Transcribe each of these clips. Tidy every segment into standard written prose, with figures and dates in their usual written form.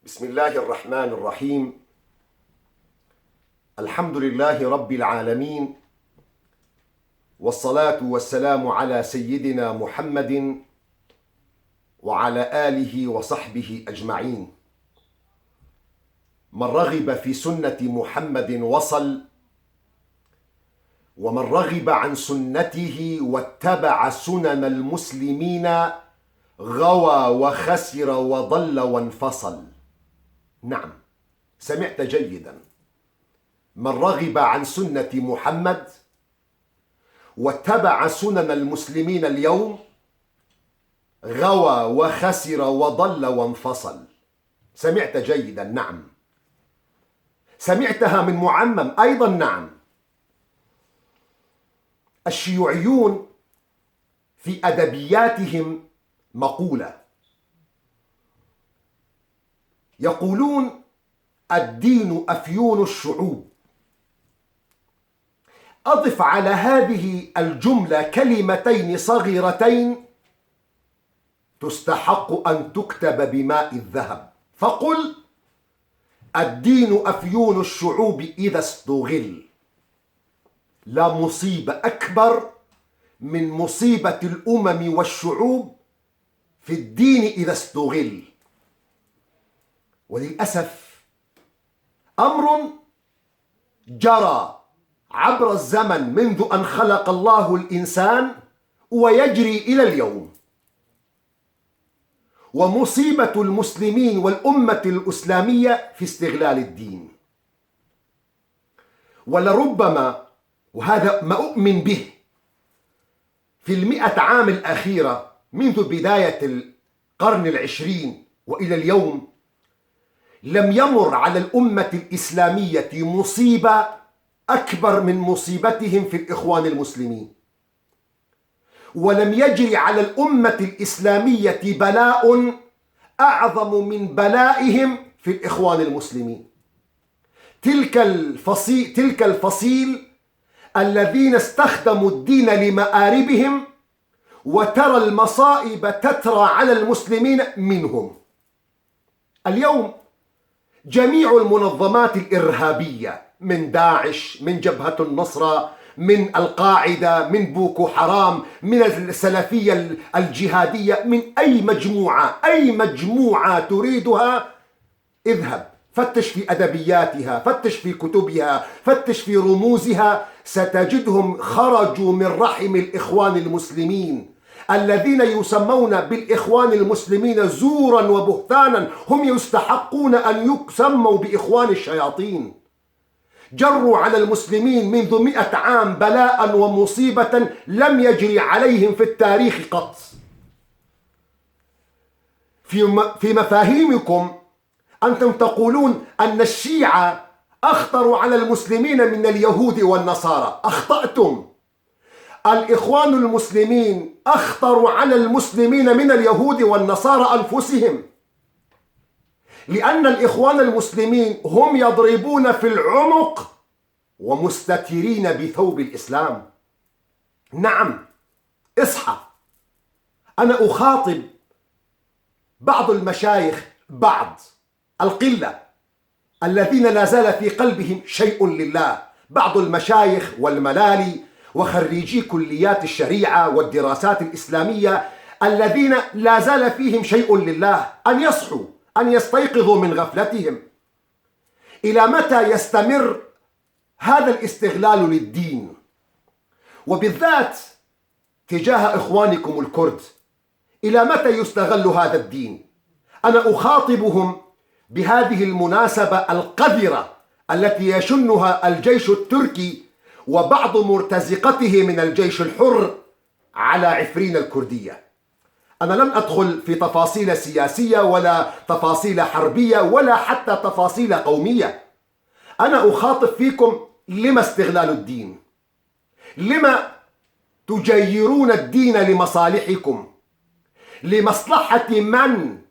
بسم الله الرحمن الرحيم. الحمد لله رب العالمين، والصلاة والسلام على سيدنا محمد وعلى آله وصحبه أجمعين. من رغب في سنة محمد وصل، ومن رغب عن سنته واتبع سنن المسلمين غوى وخسر وضل وانفصل. نعم، سمعت جيدا. من رغب عن سنة محمد واتبع سنن المسلمين اليوم غوى وخسر وضل وانفصل. سمعت جيدا. نعم، سمعتها من معمم أيضا. نعم، الشيوعيون في أدبياتهم مقولة، يقولون: الدين أفيون الشعوب. أضف على هذه الجملة كلمتين صغيرتين تستحق أن تكتب بماء الذهب، فقل: الدين أفيون الشعوب إذا استغل. لا مصيبة أكبر من مصيبة الأمم والشعوب في الدين إذا استغل. وللأسف أمر جرى عبر الزمن منذ أن خلق الله الإنسان ويجري إلى اليوم، ومصيبة المسلمين والأمة الإسلامية في استغلال الدين. ولربما، وهذا ما أؤمن به، في 100 عام الأخيرة منذ بداية القرن العشرين وإلى اليوم لم يمر على الأمة الإسلامية مصيبة أكبر من مصيبتهم في الإخوان المسلمين، ولم يجري على الأمة الإسلامية بلاء أعظم من بلائهم في الإخوان المسلمين. تلك الفصيل الذين استخدموا الدين لمآربهم، وترى المصائب تترى على المسلمين منهم. اليوم جميع المنظمات الإرهابية، من داعش، من جبهة النصرة، من القاعدة، من بوكو حرام، من السلفية الجهادية، من أي مجموعة تريدها، اذهب فتش في أدبياتها، فتش في كتبها، فتش في رموزها، ستجدهم خرجوا من رحم الإخوان المسلمين الذين يسمون بالإخوان المسلمين زورا وبهتانا. هم يستحقون أن يسموا بإخوان الشياطين. جروا على المسلمين منذ 100 عام بلاء ومصيبة لم يجري عليهم في التاريخ قط. في مفاهيمكم أنتم تقولون أن الشيعة أخطر على المسلمين من اليهود والنصارى. أخطأتم. الإخوان المسلمين أخطر على المسلمين من اليهود والنصارى أنفسهم، لأن الإخوان المسلمين هم يضربون في العنق ومستترين بثوب الإسلام. نعم، اصحى. أنا أخاطب بعض المشايخ، بعض القلة الذين لا زال في قلبهم شيء لله، بعض المشايخ والملالي وخريجي كليات الشريعة والدراسات الإسلامية الذين لا زال فيهم شيء لله، أن يصحوا، أن يستيقظوا من غفلتهم. إلى متى يستمر هذا الاستغلال للدين، وبالذات تجاه إخوانكم الكرد؟ إلى متى يستغل هذا الدين؟ أنا أخاطبهم بهذه المناسبة القذرة التي يشنها الجيش التركي وبعض مرتزقته من الجيش الحر على عفرين الكردية. أنا لن أدخل في تفاصيل سياسية ولا تفاصيل حربية ولا حتى تفاصيل قومية. أنا أخاطب فيكم: لما استغلال الدين؟ لما تجيرون الدين لمصالحكم؟ لمصلحة من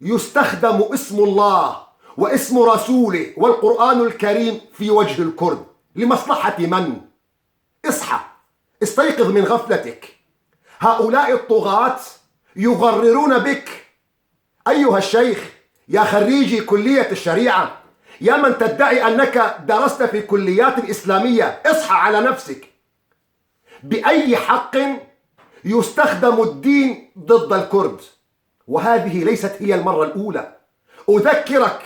يستخدم اسم الله واسم رسوله والقرآن الكريم في وجه الكرد؟ لمصلحة من؟ اصحى، استيقظ من غفلتك. هؤلاء الطغاة يغررون بك أيها الشيخ، يا خريجي كلية الشريعة، يا من تدعي أنك درست في كليات إسلامية، اصحى على نفسك. بأي حق يستخدم الدين ضد الكرد؟ وهذه ليست هي المرة الأولى. أذكرك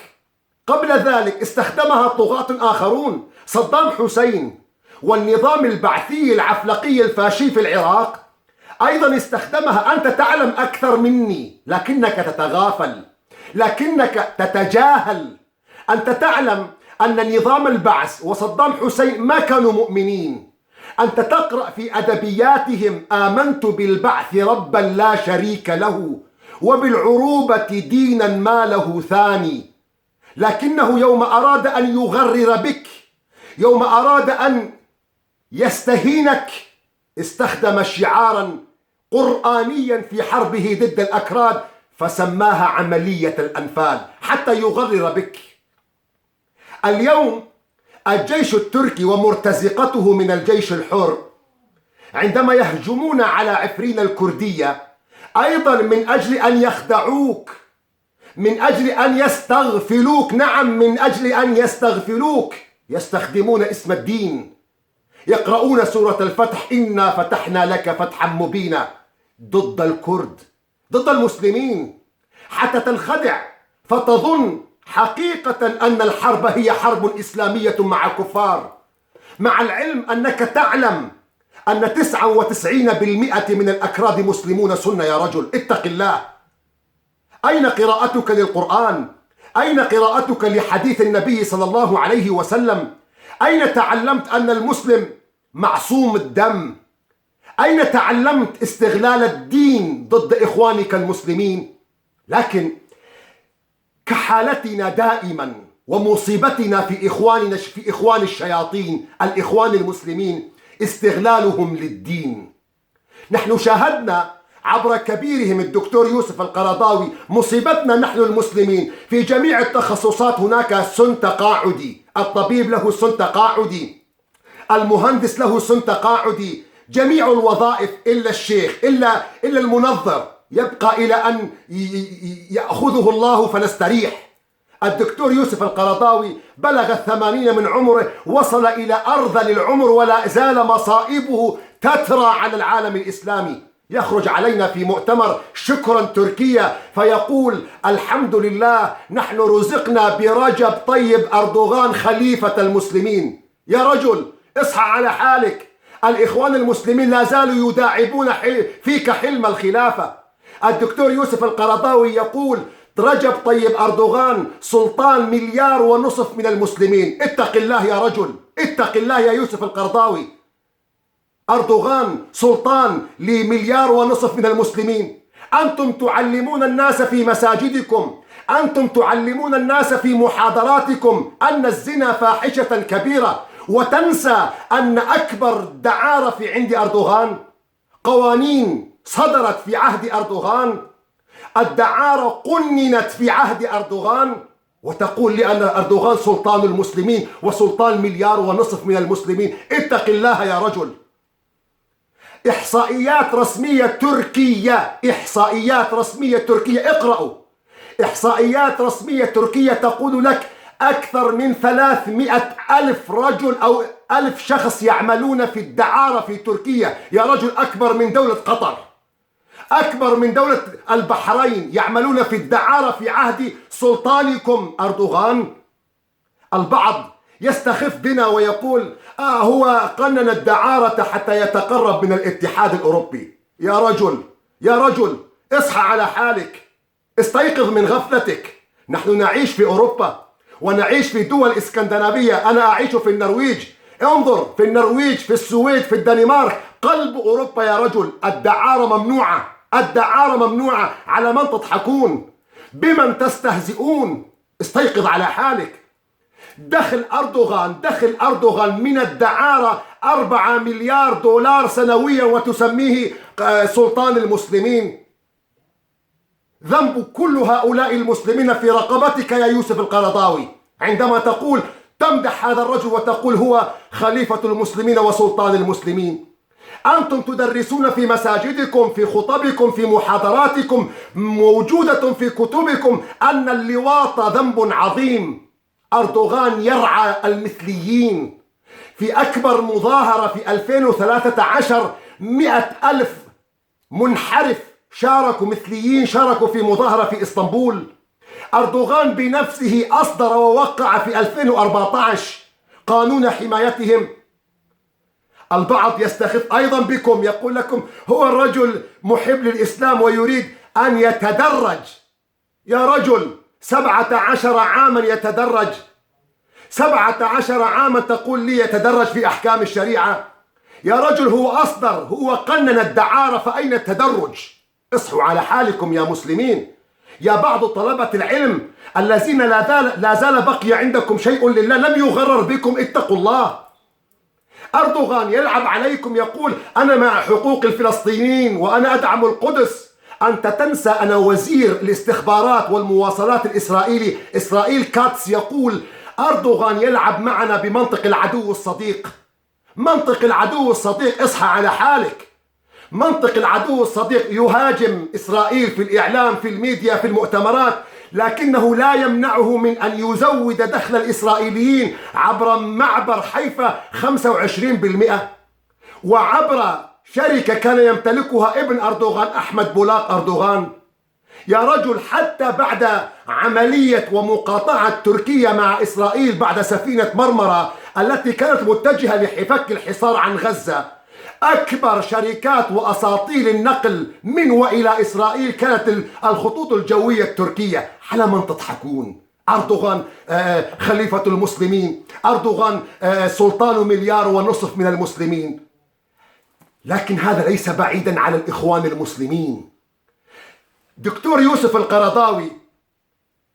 قبل ذلك استخدمها طغاة آخرون. صدام حسين والنظام البعثي العفلقي الفاشي في العراق أيضا استخدمها. أنت تعلم أكثر مني لكنك تتغافل، لكنك تتجاهل. أنت تعلم أن نظام البعث وصدام حسين ما كانوا مؤمنين. أنت تقرأ في أدبياتهم: آمنت بالبعث ربا لا شريك له وبالعروبة دينا ما له ثاني. لكنه يوم أراد أن يغرر بك، يوم أراد أن يستهينك، استخدم شعارا قرآنيا في حربه ضد الأكراد فسماها عملية الأنفال حتى يغرر بك. اليوم الجيش التركي ومرتزقته من الجيش الحر عندما يهجمون على عفرين الكردية أيضا من أجل أن يخدعوك، من أجل أن يستغفلوك، نعم من أجل أن يستغفلوك، يستخدمون اسم الدين. يقرؤون سورة الفتح: إنا فتحنا لك فتحا مبينا، ضد الكرد، ضد المسلمين، حتى تنخدع فتظن حقيقة أن الحرب هي حرب إسلامية مع الكفار، مع العلم أنك تعلم أن 99% من الأكراد مسلمون سنة. يا رجل اتق الله. أين قراءتك للقرآن؟ أين قراءتك لحديث النبي صلى الله عليه وسلم؟ أين تعلمت أن المسلم معصوم الدم؟ أين تعلمت استغلال الدين ضد إخوانك المسلمين؟ لكن كحالتنا دائما ومصيبتنا في إخوان الشياطين، الإخوان المسلمين، استغلالهم للدين. نحن شاهدنا عبر كبيرهم الدكتور يوسف القرضاوي. مصيبتنا نحن المسلمين في جميع التخصصات هناك سن تقاعدي. الطبيب له سن تقاعدي، المهندس له سن تقاعدي، جميع الوظائف إلا الشيخ، إلا المنظر يبقى إلى أن يأخذه الله فنستريح. الدكتور يوسف القرضاوي بلغ 80 من عمره، وصل إلى أرذل العمر ولا زال مصائبه تترى على العالم الإسلامي. يخرج علينا في مؤتمر شكرا تركيا فيقول: الحمد لله نحن رزقنا برجب طيب أردوغان خليفة المسلمين. يا رجل اصحى على حالك. الإخوان المسلمين لا زالوا يداعبون فيك حلم الخلافة. الدكتور يوسف القرضاوي يقول: رجب طيب أردوغان سلطان 1.5 مليار من المسلمين. اتق الله يا رجل، اتق الله يا يوسف القرضاوي. أردوغان سلطان ل1.5 مليار من المسلمين. أنتم تعلمون الناس في مساجدكم، أنتم تعلمون الناس في محاضراتكم أن الزنا فاحشة كبيرة، وتنسى أن أكبر دعارة في عند أردوغان قوانين صدرت في عهد أردوغان، الدعارة قننت في عهد أردوغان، وتقول لي أن أردوغان سلطان المسلمين وسلطان 1.5 مليار من المسلمين. اتق الله يا رجل. إحصائيات رسمية تركية، إحصائيات رسمية تركية، اقرأوا. إحصائيات رسمية تركية تقول لك أكثر من 300,000 رجل أو 1000 شخص يعملون في الدعارة في تركيا. يا رجل أكبر من دولة قطر، أكبر من دولة البحرين، يعملون في الدعارة في عهد سلطانكم أردوغان. البعض يستخف بنا ويقول: هو قنن الدعارة حتى يتقرب من الاتحاد الأوروبي. يا رجل، يا رجل اصحى على حالك، استيقظ من غفلتك. نحن نعيش في أوروبا ونعيش في دول اسكندنافية. أنا أعيش في النرويج. انظر في النرويج، في السويد، في الدنمارك، قلب أوروبا يا رجل. الدعارة ممنوعة، الدعارة ممنوعة. على من تضحكون؟ بمن تستهزئون؟ استيقظ على حالك. دخل أردوغان من الدعارة 4 مليار دولار سنويا وتسميه سلطان المسلمين. ذنب كل هؤلاء المسلمين في رقبتك يا يوسف القرضاوي عندما تقول تمدح هذا الرجل وتقول هو خليفة المسلمين وسلطان المسلمين. أنتم تدرسون في مساجدكم، في خطبكم، في محاضراتكم، موجودة في كتبكم أن اللواط ذنب عظيم. أردوغان يرعى المثليين. في أكبر مظاهرة في 2013 100,000 منحرف شاركوا، مثليين شاركوا في مظاهرة في إسطنبول. أردوغان بنفسه أصدر ووقع في 2014 قانون حمايتهم. البعض يستخف أيضا بكم، يقول لكم هو الرجل محب للإسلام ويريد أن يتدرج. يا رجل 17 عاما يتدرج، 17 عاما تقول لي يتدرج في أحكام الشريعة. يا رجل هو أصدر، هو قنن الدعارة، فأين التدرج؟ اصحوا على حالكم يا مسلمين. يا بعض طلبة العلم الذين لا زال بقي عندكم شيء لله، لم يغرر بكم، اتقوا الله. أردوغان يلعب عليكم، يقول أنا مع حقوق الفلسطينيين وأنا أدعم القدس. أنت تنسى أن وزير الاستخبارات والمواصلات الإسرائيلي إسرائيل كاتس يقول أردوغان يلعب معنا بمنطق العدو الصديق. منطق العدو الصديق، اصحى على حالك. منطق العدو الصديق يهاجم إسرائيل في الإعلام، في الميديا، في المؤتمرات، لكنه لا يمنعه من أن يزود دخل الإسرائيليين عبر معبر حيفا 25%، وعبر شركة كان يمتلكها ابن أردوغان أحمد بولاق أردوغان. يا رجل حتى بعد عملية ومقاطعة تركيا مع إسرائيل بعد سفينة مرمرة التي كانت متجهة لفك الحصار عن غزة، أكبر شركات وأساطيل النقل من وإلى إسرائيل كانت الخطوط الجوية التركية. على من تضحكون؟ أردوغان خليفة المسلمين، أردوغان سلطان 1.5 مليار من المسلمين. لكن هذا ليس بعيدا على الإخوان المسلمين. دكتور يوسف القرضاوي،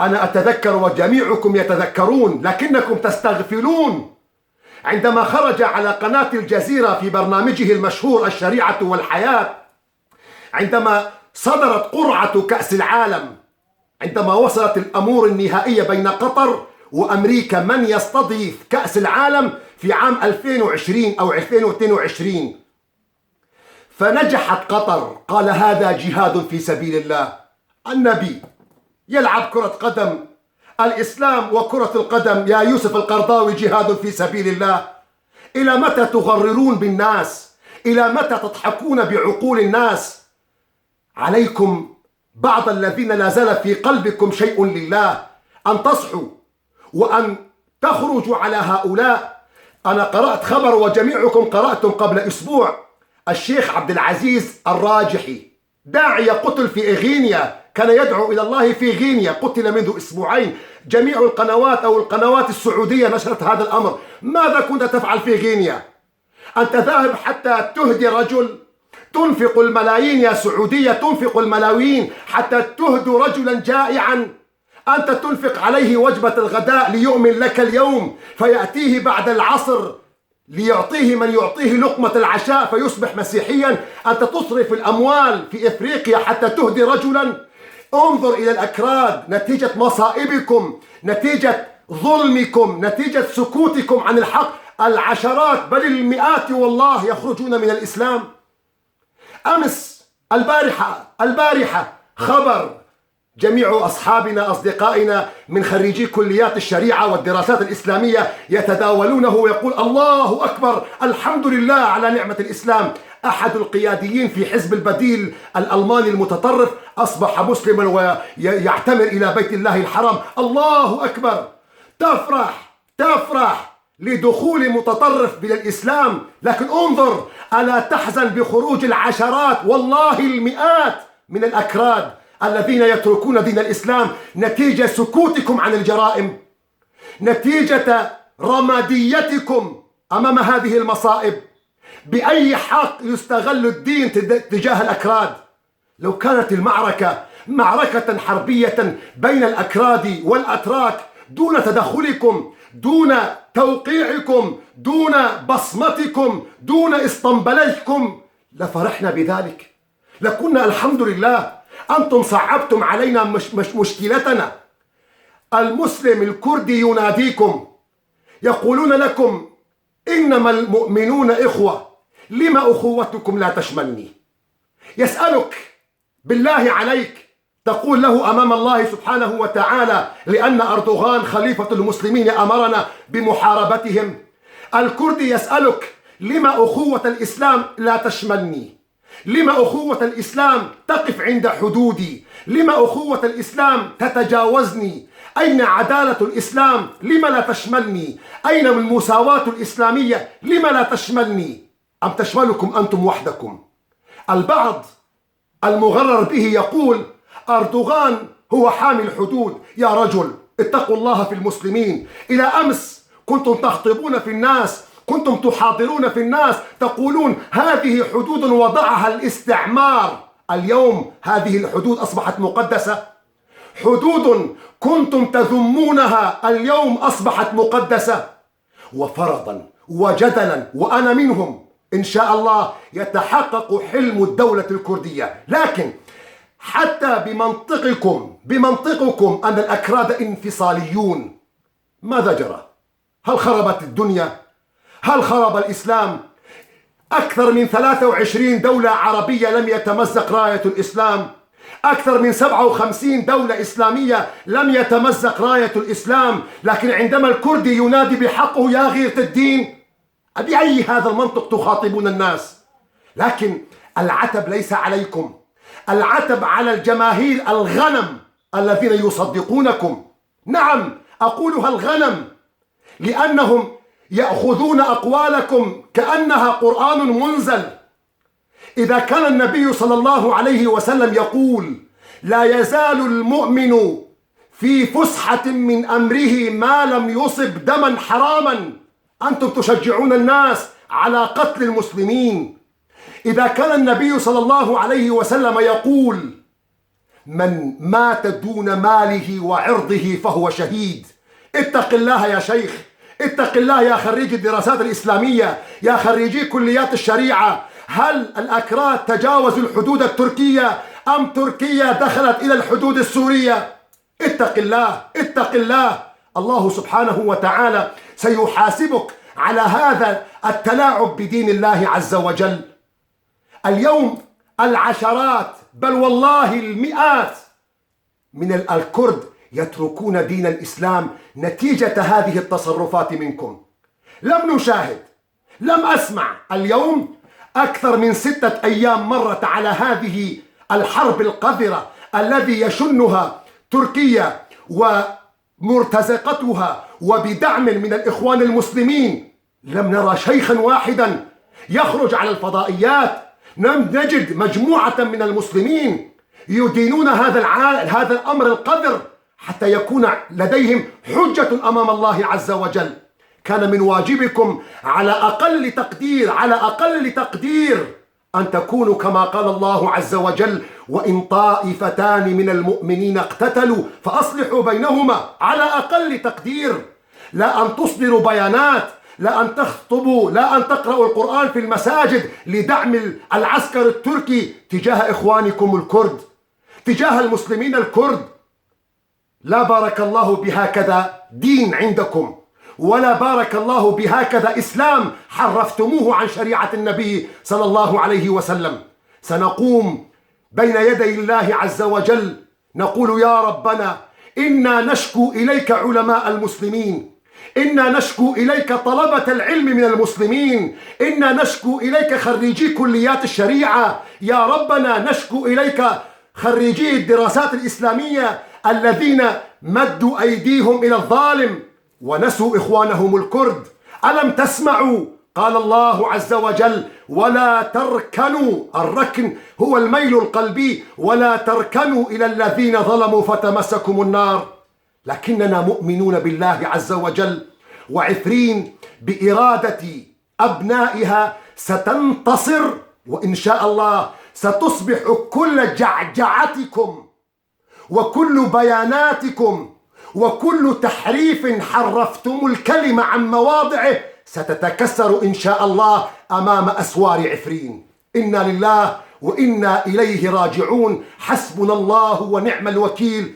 أنا أتذكر وجميعكم يتذكرون لكنكم تستغفلون، عندما خرج على قناة الجزيرة في برنامجه المشهور الشريعة والحياة، عندما صدرت قرعة كأس العالم، عندما وصلت الأمور النهائية بين قطر وأمريكا من يستضيف كأس العالم في عام 2020 أو 2022، فنجحت قطر. قال هذا جهاد في سبيل الله. النبي يلعب كرة قدم، الإسلام وكرة القدم يا يوسف القرضاوي جهاد في سبيل الله. إلى متى تغررون بالناس؟ إلى متى تضحكون بعقول الناس؟ عليكم بعض الذين لا زال في قلبكم شيء لله أن تصحوا وأن تخرجوا على هؤلاء. أنا قرأت خبر وجميعكم قرأتم قبل أسبوع، الشيخ عبد العزيز الراجحي داعية قتل في غينيا، كان يدعو إلى الله في غينيا، قتل منذ أسبوعين. جميع القنوات أو القنوات السعودية نشرت هذا الأمر. ماذا كنت تفعل في غينيا؟ أنت ذاهب حتى تهدي رجل، تنفق الملايين يا سعودية، تنفق الملايين حتى تهدي رجلا جائعا. أنت تنفق عليه وجبة الغداء ليؤمن لك اليوم، فيأتيه بعد العصر ليعطيه من يعطيه لقمة العشاء فيصبح مسيحيا. أنت تصرف الأموال في إفريقيا حتى تهدي رجلا. انظر إلى الأكراد، نتيجة مصائبكم، نتيجة ظلمكم، نتيجة سكوتكم عن الحق، العشرات بل المئات والله يخرجون من الإسلام. أمس البارحة خبر جميع أصحابنا أصدقائنا من خريجي كليات الشريعة والدراسات الإسلامية يتداولونه ويقول الله أكبر الحمد لله على نعمة الإسلام. أحد القياديين في حزب البديل الألماني المتطرف أصبح مسلما ويعتمر إلى بيت الله الحرام. الله أكبر. تفرح لدخول متطرف بالإسلام، لكن انظر ألا تحزن بخروج العشرات والله المئات من الأكراد الذين يتركون دين الإسلام نتيجة سكوتكم عن الجرائم، نتيجة رماديتكم أمام هذه المصائب. بأي حق يستغل الدين تجاه الأكراد؟ لو كانت المعركة معركة حربية بين الأكراد والأتراك دون تدخلكم، دون توقيعكم، دون بصمتكم، دون اسطنبلتكم، لفرحنا بذلك، لكنا الحمد لله. أنتم صعبتم علينا مش مشكلتنا. المسلم الكردي يناديكم، يقولون لكم إنما المؤمنون إخوة، لما أخوتكم لا تشملني؟ يسألك بالله عليك، تقول له أمام الله سبحانه وتعالى لأن أردوغان خليفة المسلمين أمرنا بمحاربتهم. الكردي يسألك لما أخوة الإسلام لا تشملني؟ لما أخوة الإسلام تقف عند حدودي؟ لما أخوة الإسلام تتجاوزني؟ أين عدالة الإسلام؟ لما لا تشملني؟ أين المساواة الإسلامية؟ لما لا تشملني؟ أم تشملكم أنتم وحدكم؟ البعض المغرر به يقول أردوغان هو حامي الحدود. يا رجل اتقوا الله في المسلمين. إلى أمس كنتم تخطبون في الناس، كنتم تحاضرون في الناس تقولون هذه حدود وضعها الاستعمار. اليوم هذه الحدود أصبحت مقدسة. حدود كنتم تذمونها اليوم أصبحت مقدسة. وفرضا وجدلا وأنا منهم إن شاء الله يتحقق حلم الدولة الكردية. لكن حتى بمنطقكم أن الأكراد انفصاليون، ماذا جرى؟ هل خربت الدنيا؟ هل خرب الإسلام؟ أكثر من 23 دولة عربية لم يتمزق راية الإسلام. أكثر من 57 دولة إسلامية لم يتمزق راية الإسلام. لكن عندما الكردي ينادي بحقه يا غيرة الدين، بأي هذا المنطق تخاطبون الناس؟ لكن العتب ليس عليكم، العتب على الجماهير الغنم الذين يصدقونكم. نعم أقولها الغنم، لأنهم يأخذون أقوالكم كأنها قرآن منزل. إذا كان النبي صلى الله عليه وسلم يقول لا يزال المؤمن في فسحة من أمره ما لم يصب دما حراما، أنتم تشجعون الناس على قتل المسلمين. إذا كان النبي صلى الله عليه وسلم يقول من مات دون ماله وعرضه فهو شهيد، اتق الله يا شيخ، اتق الله يا خريجي الدراسات الإسلامية، يا خريجي كليات الشريعة. هل الأكراد تجاوزوا الحدود التركية أم تركيا دخلت إلى الحدود السورية؟ اتق الله، اتق الله. الله سبحانه وتعالى سيحاسبك على هذا التلاعب بدين الله عز وجل. اليوم العشرات بل والله المئات من الكرد يتركون دين الإسلام نتيجة هذه التصرفات منكم. لم نشاهد، لم أسمع اليوم أكثر من 6 أيام مرت على هذه الحرب القذرة الذي يشنها تركيا ومرتزقتها وبدعم من الإخوان المسلمين. لم نرى شيخا واحدا يخرج على الفضائيات. لم نجد مجموعة من المسلمين يدينون هذا الأمر القذر حتى يكون لديهم حجة أمام الله عز وجل. كان من واجبكم على أقل تقدير أن تكونوا كما قال الله عز وجل وإن طائفتان من المؤمنين اقتتلوا فأصلحوا بينهما. على أقل تقدير، لا أن تصدروا بيانات، لا أن تخطبوا، لا أن تقرأوا القرآن في المساجد لدعم العسكر التركي تجاه إخوانكم الكرد، تجاه المسلمين الكرد. لا بارك الله بهكذا دين عندكم، ولا بارك الله بهكذا إسلام حرفتموه عن شريعة النبي صلى الله عليه وسلم. سنقوم بين يدي الله عز وجل نقول يا ربنا إنا نشكو إليك علماء المسلمين، إنا نشكو إليك طلبة العلم من المسلمين، إنا نشكو إليك خريجي كليات الشريعة، يا ربنا نشكو إليك خريجي الدراسات الإسلامية الذين مدوا أيديهم إلى الظالم ونسوا إخوانهم الكرد. ألم تسمعوا قال الله عز وجل ولا تركنوا، الركن هو الميل القلبي، ولا تركنوا إلى الذين ظلموا فتمسكم النار. لكننا مؤمنون بالله عز وجل، وعفرين بإرادة أبنائها ستنتصر، وإن شاء الله ستصبح كل جعجعتكم وكل بياناتكم وكل تحريف حرفتم الكلمة عن مواضعه ستتكسر إن شاء الله أمام أسوار عفرين. إنا لله وإنا إليه راجعون. حسبنا الله ونعم الوكيل.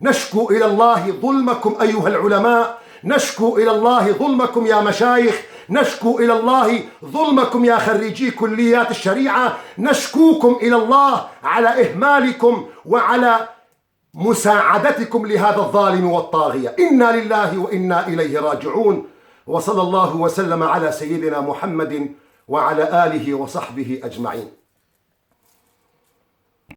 نشكو إلى الله ظلمكم أيها العلماء، نشكو إلى الله ظلمكم يا مشايخ، نشكو إلى الله ظلمكم يا خريجي كليات الشريعة، نشكوكم إلى الله على إهمالكم وعلى مساعدتكم لهذا الظالم والطاغية. إنا لله وإنا إليه راجعون. وصلى الله وسلم على سيدنا محمد وعلى آله وصحبه أجمعين.